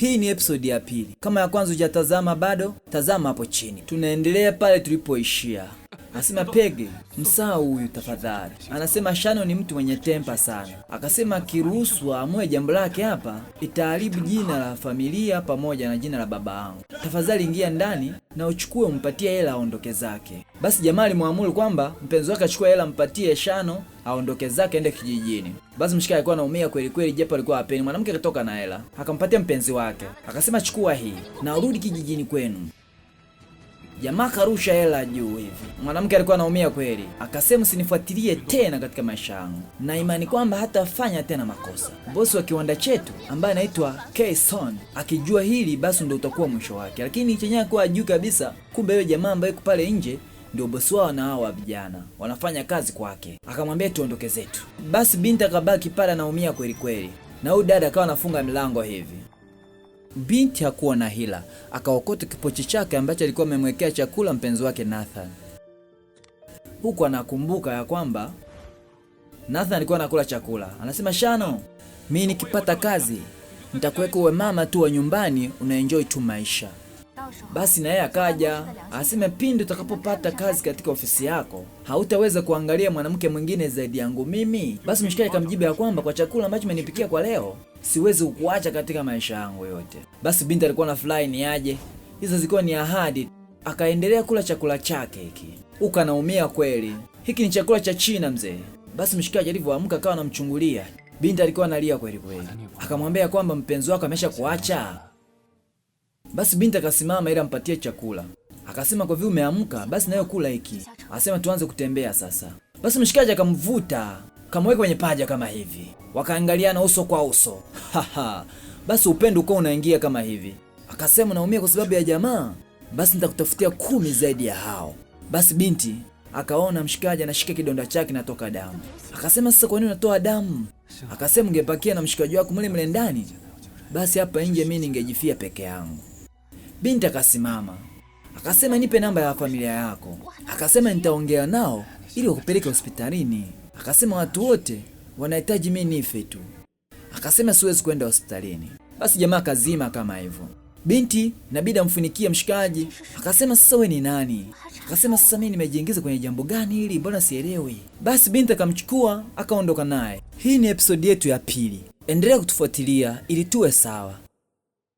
Hii ni episode ya pili. Kama ya kwanza hujatazama bado, tazama hapo chini. Tunaendelea pale tulipoishia. Anasema Pege, msahau huyu tafadhali. Anasema Shano ni mtu mwenye tempa sana. Akasema akiruhusu amue jambo lake hapa, itaharibu jina la familia pamoja na jina la baba yangu. Tafadhali ingia ndani na uchukue umpatie hela aondoke zake. Basi jamaa alimwamuru kwamba mpenzi wake achukue hela mpatie Shano aondoke zake aende kijijini. Basi mshikaji alikuwa anaumia kweli kweli, japo alikuwa hapendi. Mwanamke akatoka na hela, akampatia mpenzi wake. Akasema chukua hii na urudi kijijini kwenu. Jamaa karusha hela juu hivi. Mwanamke alikuwa anaumia kweli. Akasema usinifuatilie tena katika maisha yangu. Na imani kwamba hatafanya tena makosa. Bosi wa kiwanda chetu ambaye anaitwa Kayson akijua hili basi ndio utakuwa mwisho wake. Lakini chenyewe kwa juu kabisa, kumbe yule jamaa ambaye yuko pale nje ndio bosi wao na hao vijana wanafanya kazi kwake. Akamwambia tuondoke zetu. Basi binti akabaki pale anaumia kweli kweli. Na huyu dada akawa anafunga milango hivi. Binti hakuwa na hila, akaokota kipochi chake ambacho alikuwa amemwekea chakula mpenzi wake Nathan. Huku anakumbuka ya kwamba Nathan alikuwa anakula chakula. Anasema Shano, mimi nikipata kazi nitakuweka uwe mama tu wa nyumbani unaenjoy tu maisha. Basi na yeye akaja, aseme pindi utakapopata kazi katika ofisi yako, hautaweza kuangalia mwanamke mwingine zaidi yangu mimi. Basi mshikaji akamjibu ya kwamba kwa chakula ambacho umenipikia kwa leo, siwezi kukuacha katika maisha yangu yote. Basi binti alikuwa na fly ni aje. Hizo zilikuwa ni ahadi. Akaendelea kula chakula chake hiki. Huko anaumia kweli. Hiki ni chakula cha China mzee. Basi mshikaji alivyoamka akawa anamchungulia. Binti alikuwa analia kweli kweli. Akamwambia kwamba mpenzi wako amesha kuacha. Basi binti akasimama ili ampatie chakula. Akasema kwa vile umeamka, basi nayo kula hiki. Akasema tuanze kutembea sasa. Basi mshikaji akamvuta, kamweka kwenye paja kama hivi. Wakaangaliana uso kwa uso. Haha. Basi upendo uko unaingia kama hivi. Akasema naumia kwa sababu ya jamaa. Basi nitakutafutia 10 zaidi ya hao. Basi binti akaona mshikaji anashika kidonda chake na toka damu. Akasema sasa kwa nini unatoa damu? Akasema ungepakia na mshikaji wako mle ndani. Basi hapa nje mimi ningejifia peke yangu. Binti akasimama. Akasema nipe namba ya familia yako. Akasema nitaongea nao ili wakupeleke hospitalini. Akasema watu wote wanahitaji mimi nife tu. Akasema siwezi kwenda hospitalini. Basi jamaa kazima kama hivyo. Binti inabidi amfunikie mshikaji. Akasema sasa wewe ni nani? Akasema sasa mimi nimejiingiza kwenye jambo gani hili? Mbona sielewi? Basi binti akamchukua akaondoka naye. Hii ni episode yetu ya pili. Endelea kutufuatilia ili tuwe sawa.